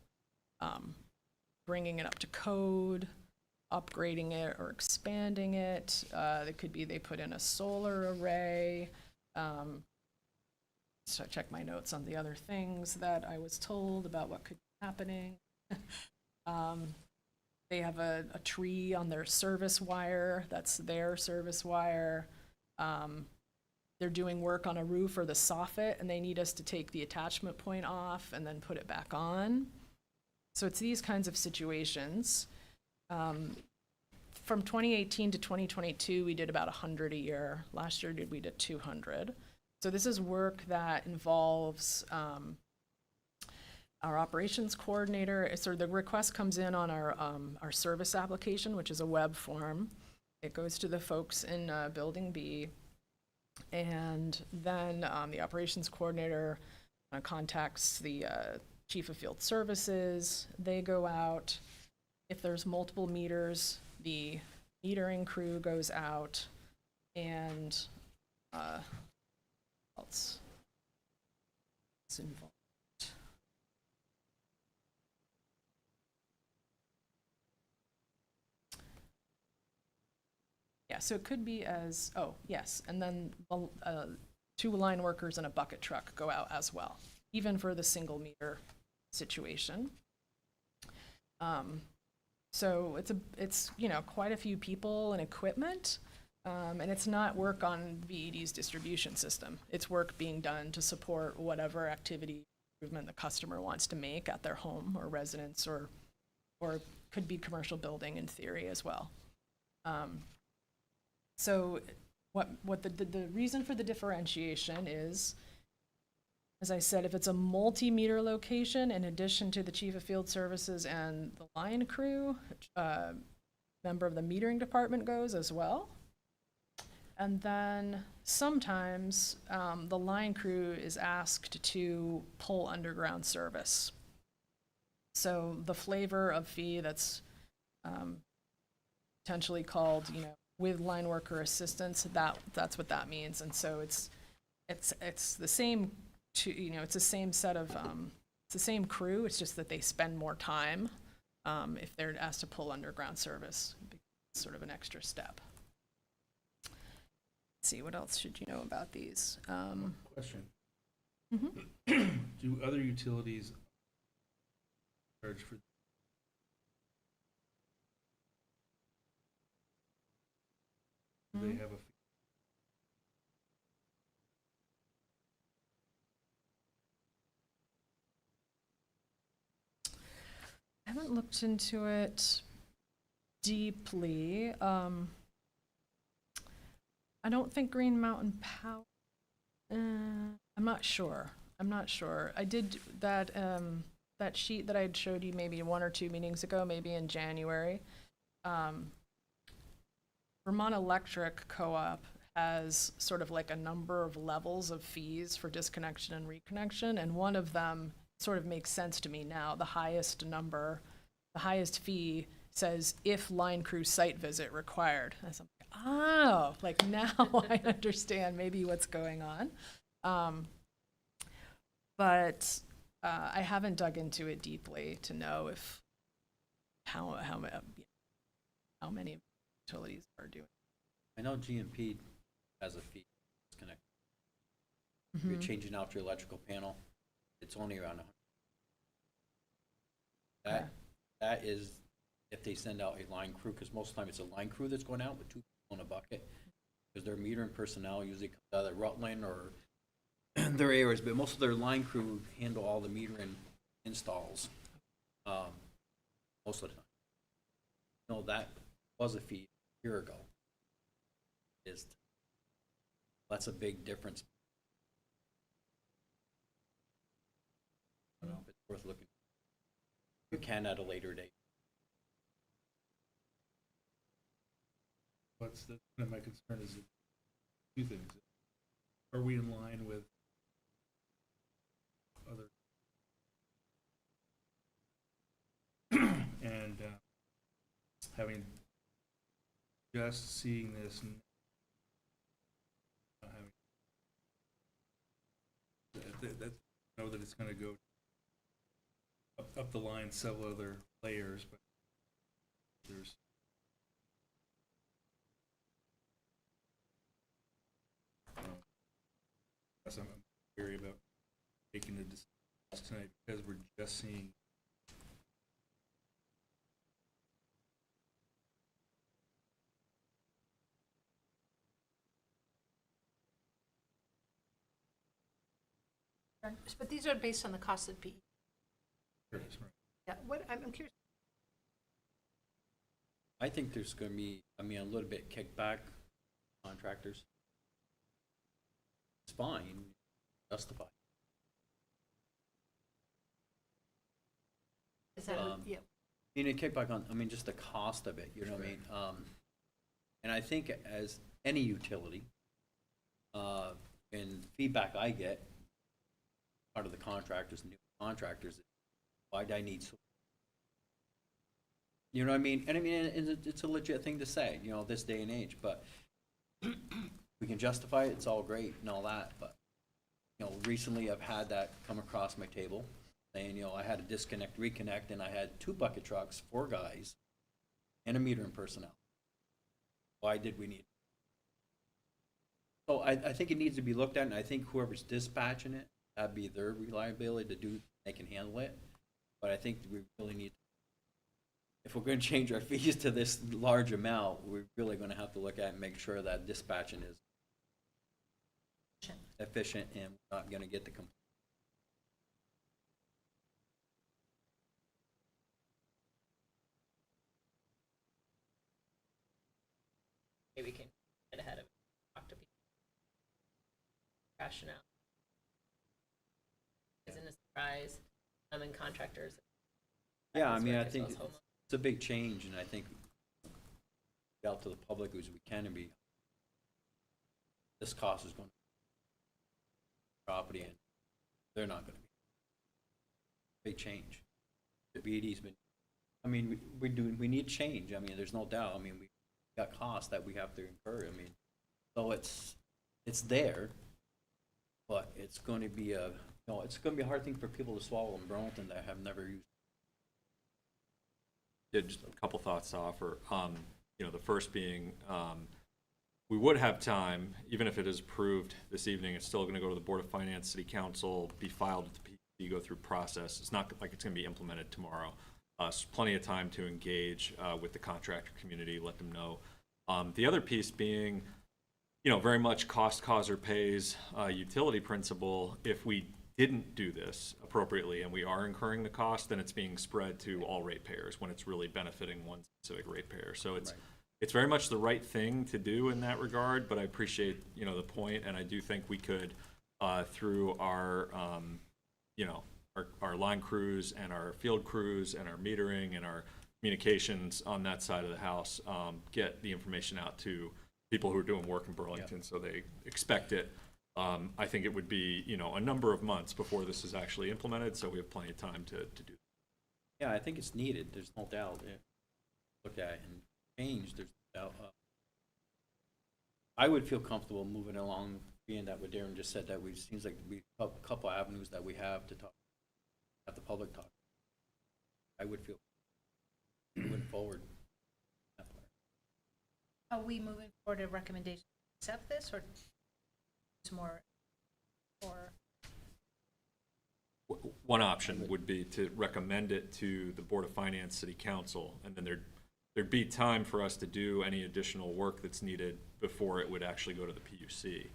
Speaker 7: Bringing it up to code, upgrading it or expanding it. It could be they put in a solar array. So I check my notes on the other things that I was told about what could be happening. They have a tree on their service wire, that's their service wire. They're doing work on a roof or the soffit, and they need us to take the attachment point off and then put it back on. So it's these kinds of situations. From 2018 to 2022, we did about 100 a year. Last year, we did 200. So this is work that involves our operations coordinator. So the request comes in on our service application, which is a web form. It goes to the folks in Building B, and then the operations coordinator contacts the chief of field services. They go out. If there's multiple meters, the metering crew goes out, and else is involved. Yeah, so it could be as, oh, yes, and then 2 line workers and a bucket truck go out as well, even for the single meter situation. So it's quite a few people and equipment, and it's not work on VED's distribution system. It's work being done to support whatever activity improvement the customer wants to make at their home or residence, or could be commercial building in theory as well. So what the reason for the differentiation is, as I said, if it's a multi-meter location, in addition to the chief of field services and the line crew, member of the metering department goes as well. And then sometimes the line crew is asked to pull underground service. So the flavor of fee that's potentially called, with line worker assistance, that's what that means. And so it's the same. It's the same set of it's the same crew. It's just that they spend more time if they're asked to pull underground service. It's sort of an extra step. Let's see, what else should you know about these?
Speaker 1: Question.
Speaker 7: Mhm.
Speaker 1: Do other utilities charge for? Do they have a fee?
Speaker 7: I haven't looked into it deeply. I don't think Green Mountain Power. I'm not sure. I did that that sheet that I had showed you maybe 1 or 2 meetings ago, maybe in January. Vermont Electric Co-op has sort of like a number of levels of fees for disconnection and reconnection, and one of them sort of makes sense to me now. The highest fee says if line crew site visit required. And so I'm like, now I understand maybe what's going on. But I haven't dug into it deeply to know if how many utilities are doing.
Speaker 2: I know GMP has a fee disconnect. If you're changing out your electrical panel, it's only around 100. That is if they send out a line crew, because most of the time it's a line crew that's going out with 2 people in a bucket, because their metering personnel usually comes out of Rutland or their areas, but most of their line crew handle all the metering installs most of the time. That was a fee a year ago. That's a big difference. I don't know if it's worth looking. You can at a later date.
Speaker 1: My concern is 2 things. Are we in line with other? And having just seeing this, not having that know that it's going to go up the line several other layers, but there's I'm worried about making the decision tonight because we're just seeing.
Speaker 8: But these are based on the cost of PE.
Speaker 1: Right.
Speaker 8: Yeah, I'm curious.
Speaker 2: I think there's going to be, a little bit kickback contractors. It's fine, justified.
Speaker 8: Is that, yeah,
Speaker 2: You need a kickback on, just the cost of it, you know what I mean? And I think as any utility, and feedback I get out of the contractors, new contractors, why do I need so? You know what I mean? And it's a legit thing to say, this day and age, but we can justify it, it's all great and all that, but, recently I've had that come across my table, saying, I had a disconnect, reconnect, and I had 2 bucket trucks, 4 guys, and a metering personnel. Why did we need it? So I think it needs to be looked at, and I think whoever's dispatching it, that'd be their reliability to do, they can handle it. But I think we really need, if we're going to change our fees to this large amount, we're really going to have to look at and make sure that dispatching is efficient and we're not going to get the complaint.
Speaker 9: rationale? Isn't a surprise, and contractors.
Speaker 2: Yeah, I mean, I
Speaker 9: as
Speaker 2: think
Speaker 9: well as homeowners.
Speaker 2: it's a big change, and I think out to the public as we can and be, this cost is going to property, and they're not going to be. Big change. The BD's been, I mean, we need change. I mean, there's no doubt. I mean, we got costs that we have to incur. I mean, so it's there, but it's going to be it's going to be a hard thing for people to swallow in Burlington that have never used.
Speaker 6: Yeah, just a couple thoughts to offer. The first being, we would have time, even if it is approved this evening, it's still going to go to the Board of Finance, City Council, be filed with the PC, go through process. It's not like it's going to be implemented tomorrow. So plenty of time to engage with the contractor community, let them know. The other piece being, very much cost causer pays utility principle. If we didn't do this appropriately and we are incurring the cost, then it's being spread to all ratepayers when it's really benefiting one specific ratepayer. So it's very much the right thing to do in that regard, but I appreciate, the point, and I do think we could, through our, our line crews and our field crews and our metering and our communications on that side of the house, get the information out to people who are doing work in Burlington, so they expect it. I think it would be, a number of months before this is actually implemented, so we have plenty of time to do that.
Speaker 2: Yeah, I think it's needed. There's no doubt. Look at it and change. There's no doubt. I would feel comfortable moving along, being that what Darren just said, that we seems like we a couple avenues that we have to talk, have the public talk. I would feel moving forward.
Speaker 8: Are we moving forward a recommendation to accept this, or more, or?
Speaker 6: One option would be to recommend it to the Board of Finance, City Council, and then there'd be time for us to do any additional work that's needed before it would actually go to the PUC,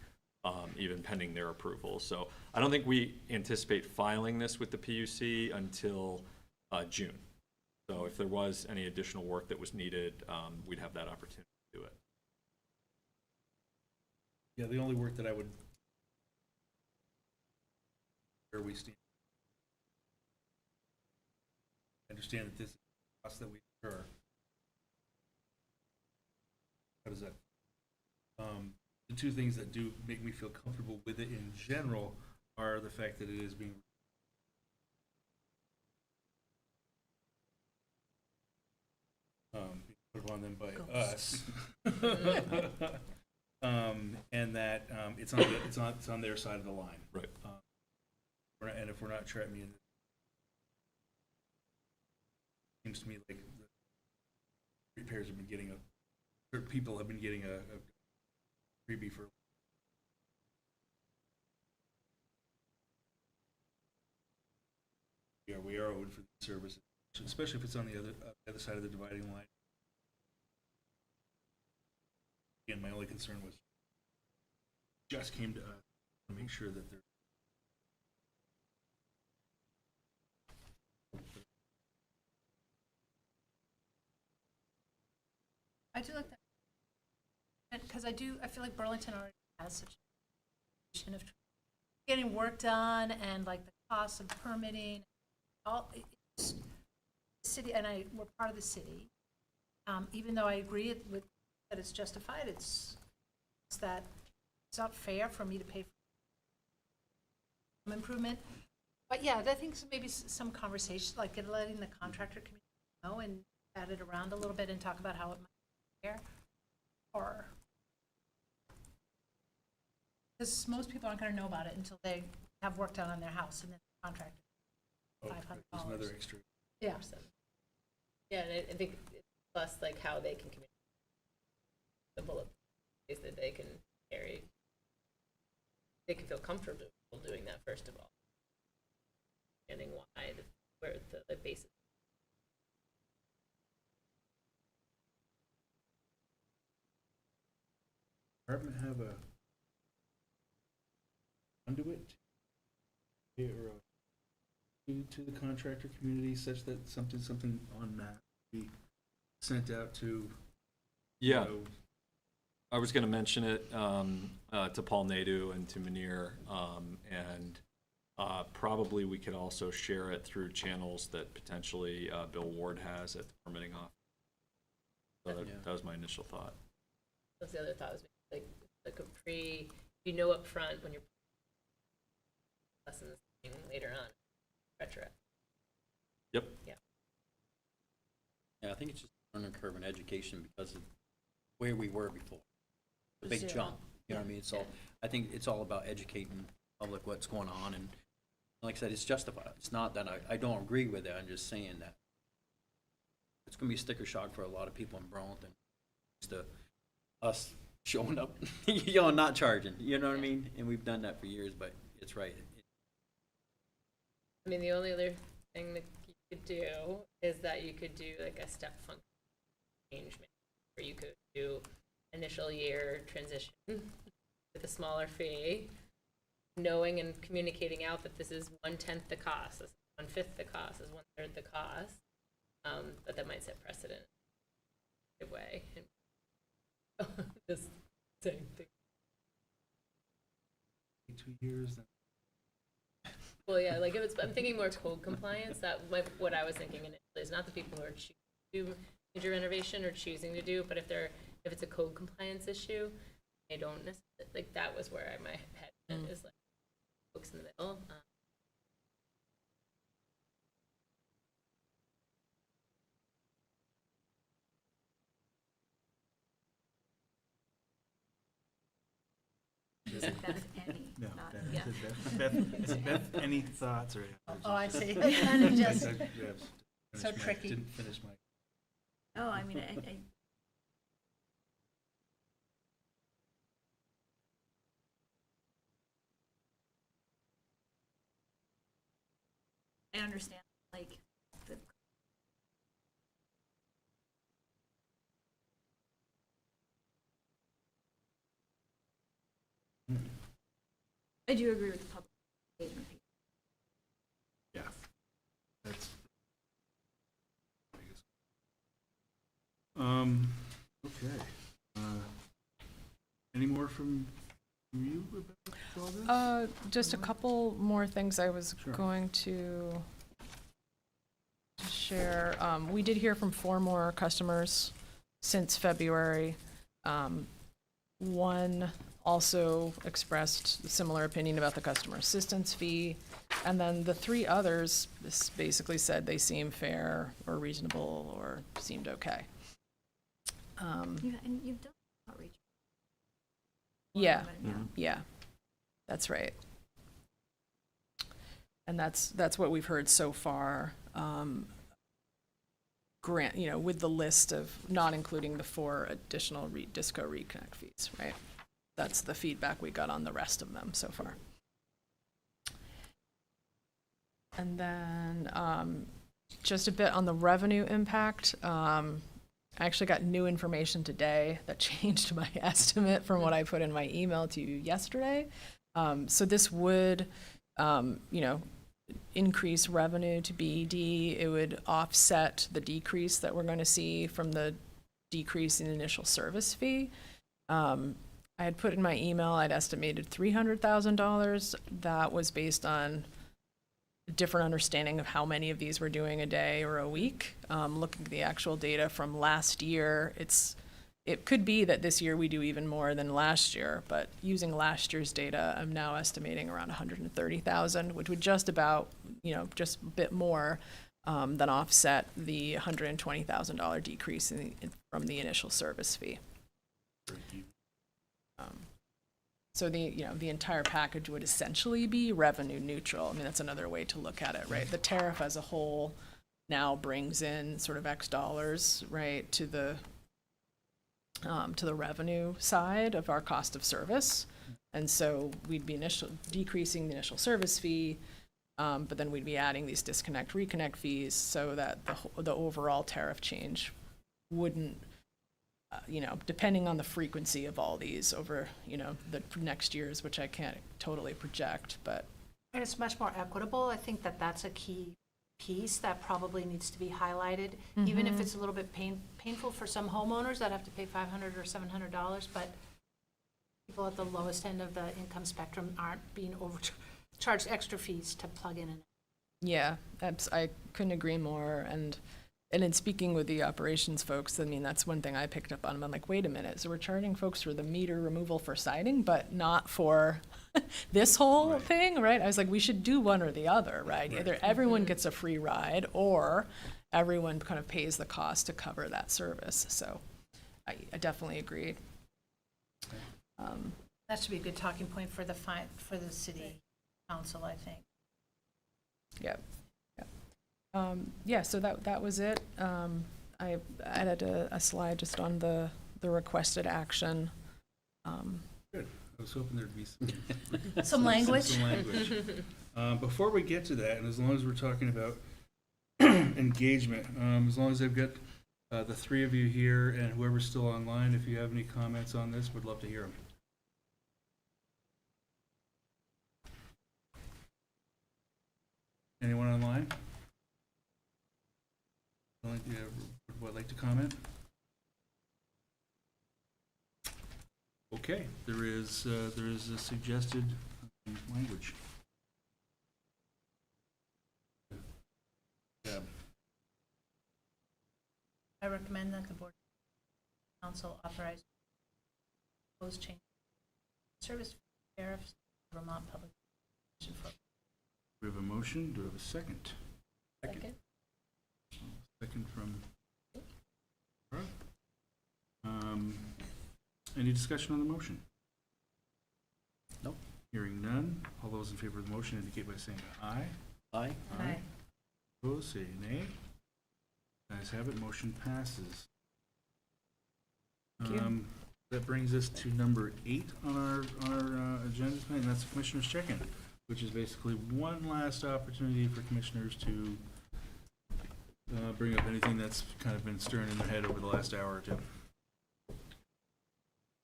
Speaker 6: even pending their approval. So I don't think we anticipate filing this with the PUC until June. So if there was any additional work that was needed, we'd have that opportunity to do it.
Speaker 1: Yeah, the only work that I would, where we stand. I understand that this is a cost that we incur. How does that? The two things that do make me feel comfortable with it in general are the fact that it is being put upon them by us. And that it's on their side of the line.
Speaker 6: Right.
Speaker 1: And if we're not trying, it seems to me like the repairs have been getting or people have been getting a freebie for. Yeah, we are owed for the services, especially if it's on the other side of the dividing line. Again, my only concern was just came to us to make sure that they're.
Speaker 8: I do like that, because I feel like Burlington already has such a tradition of getting work done, and like the cost of permitting, all, it's city, and we're part of the city. Even though I agree with that it's justified, it's that it's not fair for me to pay for some improvement. But yeah, I think maybe some conversation, like letting the contractor community know and bat it around a little bit and talk about how it might be fair, or because most people aren't going to know about it until they have work done on their house, and then the contractor
Speaker 1: There's another
Speaker 8: $500.
Speaker 1: extra.
Speaker 8: Yeah.
Speaker 9: Yeah, and I think it's plus like how they can communicate the bullet ways that they can carry. They can feel comfortable doing that first of all. Understanding why, where the basis.
Speaker 1: Department have a conduit or to the contractor community such that something on that be sent out to.
Speaker 6: Yeah. I was going to mention it to Paul Nadeau and to Munir, and probably we could also share it through channels that potentially Bill Ward has at the permitting office. So that was my initial thought.
Speaker 9: That's the other thought, was like a you know up front when you're lessons later on, retro.
Speaker 6: Yep.
Speaker 9: Yeah.
Speaker 2: Yeah, I think it's just a learning curve in education because of where we were before. The big jump, you know what I mean? It's all, I think it's all about educating the public what's going on, and like I said, it's justified. It's not that I don't agree with it, I'm just saying that it's gonna be a sticker shock for a lot of people in Burlington. It's the, us showing up, you know, not charging, you know what I mean? And we've done that for years, but it's right.
Speaker 9: I mean, the only other thing that you could do is that you could do like a step function change, where you could do initial year transition with a smaller fee, knowing and communicating out that this is 1/10 the cost, this is 1/5 the cost, this is 1/3 the cost, but that might set precedent in a way. Just saying things.
Speaker 1: 2 years.
Speaker 9: Well, yeah, like I'm thinking more code compliance. What I was thinking initially is not the people who are choosing to do major renovation or choosing to do, but if it's a code compliance issue, they don't necessarily, like, that was where my head went, is like folks in the middle.
Speaker 1: No, Beth, any thoughts or?
Speaker 8: Oh, I see. Kind of just,
Speaker 1: So
Speaker 8: tricky.
Speaker 1: Didn't finish my.
Speaker 10: Oh, I mean, I understand, like, the. I do agree with the public engagement piece.
Speaker 1: Yeah. That's. Okay. Any more from you about all this?
Speaker 7: Just a couple more things I was
Speaker 1: Sure.
Speaker 7: going to share. We did hear from 4 more customers since February. One also expressed a similar opinion about the customer assistance fee. And then the 3 others basically said they seem fair or reasonable or seemed okay.
Speaker 10: And you've done outreach.
Speaker 7: Yeah.
Speaker 10: Yeah.
Speaker 7: Yeah, that's right. And that's what we've heard so far. With the list of not including the 4 additional disco reconnect fees, right? That's the feedback we got on the rest of them so far. And then just a bit on the revenue impact. I actually got new information today that changed my estimate from what I put in my email to you yesterday. So this would, increase revenue to BED. It would offset the decrease that we're going to see from the decrease in initial service fee. I had put in my email, I'd estimated $300,000. That was based on a different understanding of how many of these we're doing a day or a week. Looking at the actual data from last year, it could be that this year we do even more than last year, but using last year's data, I'm now estimating around 130,000, which would just about, just a bit more than offset the $120,000 decrease from the initial service fee. So the entire package would essentially be revenue neutral. I mean, that's another way to look at it, right? The tariff as a whole now brings in sort of X dollars, right, to the revenue side of our cost of service. And so we'd be decreasing the initial service fee, but then we'd be adding these reconnect fees so that the overall tariff change wouldn't, depending on the frequency of all these over, the next years, which I can't totally project, but.
Speaker 8: And it's much more equitable. I think that that's a key piece that probably needs to be highlighted, even if it's a little bit painful for some homeowners that have to pay $500 or $700, but people at the lowest end of the income spectrum aren't being overcharged extra fees to plug in.
Speaker 7: Yeah, I couldn't agree more. And in speaking with the operations folks, I mean, that's one thing I picked up on. I'm like, wait a minute, so we're charging folks for the meter removal for siding, but not for this whole thing, right? I was like, we should do one or the other, right? Either everyone gets a free ride, or everyone kind of pays the cost to cover that service. So I definitely agreed.
Speaker 8: That should be a good talking point for the city council, I think.
Speaker 7: Yep. Yeah, so that was it. I added a slide just on the requested action.
Speaker 1: Good. I was hoping there'd be
Speaker 8: Some language.
Speaker 1: some language. Before we get to that, and as long as we're talking about engagement, as long as I've got the three of you here and whoever's still online, if you have any comments on this, would love to hear them. Anyone online? Would like to comment? Okay, there is a suggested language. Yeah.
Speaker 8: I recommend that the board council authorize proposed change service tariffs, Vermont Public.
Speaker 1: We have a motion. Do we have a second?
Speaker 8: Second.
Speaker 1: Second from. Any discussion on the motion?
Speaker 2: Nope.
Speaker 1: Hearing none. All those in favor of the motion indicate by saying aye.
Speaker 2: Aye.
Speaker 8: Aye.
Speaker 1: Opposed, say nay. Ayes have it. Motion passes.
Speaker 7: Thank you.
Speaker 1: That brings us to number 8 on our agenda tonight, and that's the commissioner's check-in, which is basically one last opportunity for commissioners to bring up anything that's kind of been stirring in their head over the last hour or two.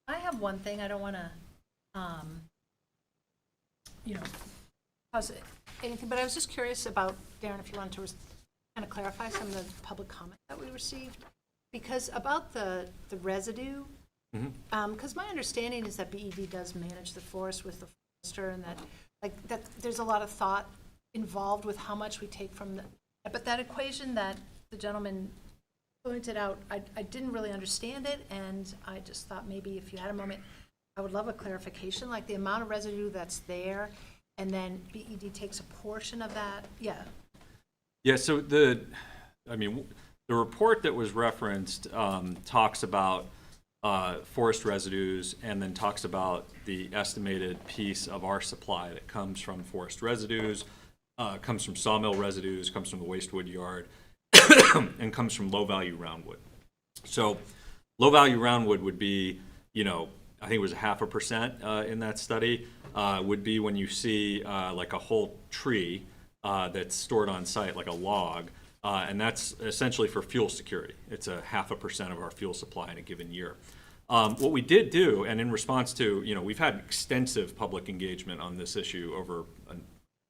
Speaker 8: I have one thing, I don't want to, cause anything, but I was just curious about, Darren, if you wanted to kind of clarify some of the public comment that we received. Because about the residue, because my understanding is that BED does manage the forest with the forester, and that there's a lot of thought involved with how much we take from the, but that equation that the gentleman pointed out, I didn't really understand it, and I just thought maybe if you had a moment, I would love a clarification, like the amount of residue that's there, and then BED takes a portion of that.
Speaker 6: Yeah, so the report that was referenced talks about forest residues, and then talks about the estimated piece of our supply that comes from forest residues, comes from sawmill residues, comes from the waste wood yard, and comes from low-value roundwood. So low-value roundwood would be, I think it was 0.5% in that study, would be when you see like a whole tree that's stored on site, like a log, and that's essentially for fuel security. It's 0.5% of our fuel supply in a given year. What we did do, and in response to, we've had extensive public engagement on this issue over, I've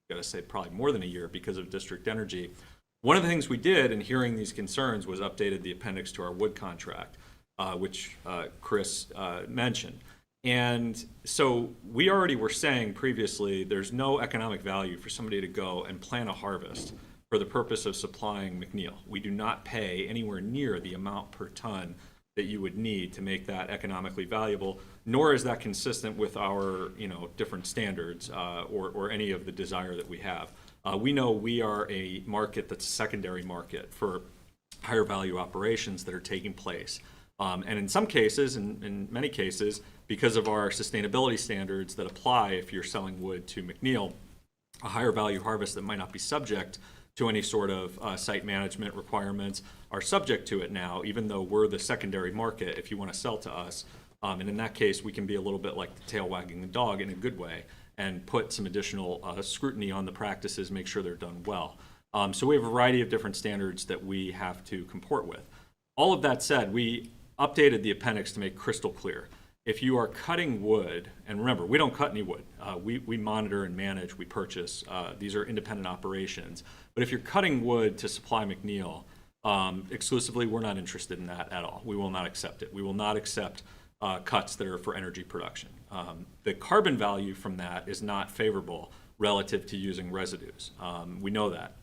Speaker 6: got to say, probably more than a year because of district energy. One of the things we did in hearing these concerns was updated the appendix to our wood contract, which Chris mentioned. And so we already were saying previously there's no economic value for somebody to go and plan a harvest for the purpose of supplying McNeil. We do not pay anywhere near the amount per ton that you would need to make that economically valuable, nor is that consistent with our different standards or any of the desire that we have. We know we are a market that's a secondary market for higher value operations that are taking place. And in some cases, in many cases, because of our sustainability standards that apply if you're selling wood to McNeil, a higher value harvest that might not be subject to any sort of site management requirements are subject to it now, even though we're the secondary market if you want to sell to us. And in that case, we can be a little bit like the tail wagging the dog in a good way and put some additional scrutiny on the practices, make sure they're done well. So we have a variety of different standards that we have to comport with. All of that said, we updated the appendix to make crystal clear if you are cutting wood, and remember, we don't cut any wood. We monitor and manage, we purchase. These are independent operations. But if you're cutting wood to supply McNeil exclusively, we're not interested in that at all. We will not accept it. We will not accept cuts that are for energy production. The carbon value from that is not favorable relative to using residues. We know that.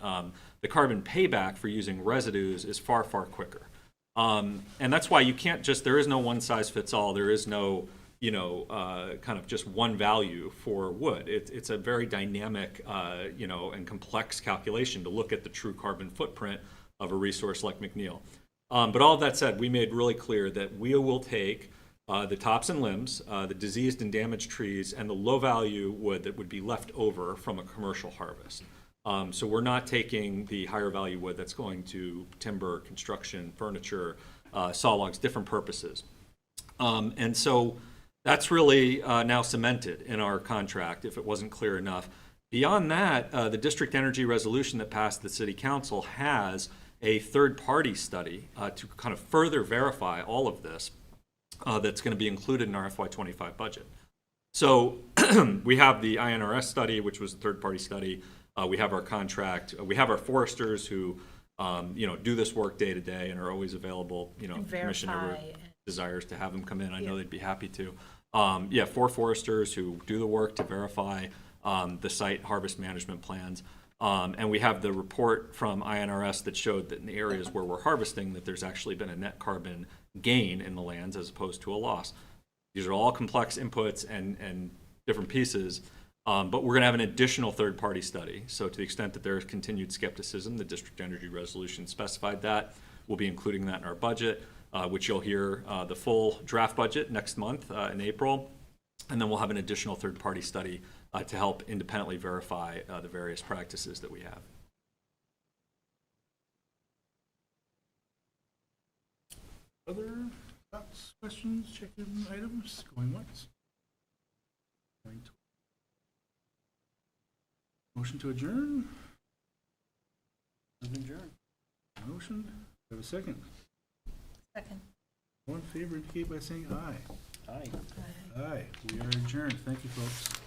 Speaker 6: The carbon payback for using residues is far, far quicker. And that's why you can't just, there is no one size fits all. There is no, kind of just one value for wood. It's a very dynamic, and complex calculation to look at the true carbon footprint of a resource like McNeil. But all of that said, we made really clear that we will take the tops and limbs, the diseased and damaged trees, and the low value wood that would be left over from a commercial harvest. So we're not taking the higher value wood that's going to timber, construction, furniture, saw logs, different purposes. And so that's really now cemented in our contract, if it wasn't clear enough. Beyond that, the district energy resolution that passed the city council has a third-party study to kind of further verify all of this that's going to be included in our FY25 budget. So we have the INRS study, which was a third-party study. We have our contract. We have our foresters who, do this work day to day and are always available. If the commission ever desires to have them come in, I know they'd be happy to. 4 foresters who do the work to verify the site harvest management plans. And we have the report from INRS that showed that in the areas where we're harvesting, that there's actually been a net carbon gain in the lands as opposed to a loss. These are all complex inputs and different pieces. But we're going to have an additional third-party study. So to the extent that there is continued skepticism, the district energy resolution specified that. We'll be including that in our budget, which you'll hear the full draft budget next month in April. And then we'll have an additional third-party study to help independently verify the various practices that we have.
Speaker 1: Other thoughts, questions, check-in items, going once? Going twice. Motion to adjourn?
Speaker 2: Adjourn.
Speaker 1: Motion? Do we have a second?
Speaker 4: Second.
Speaker 1: All in favor indicate by saying aye.
Speaker 2: Aye.
Speaker 1: Aye. We are adjourned. Thank you, folks.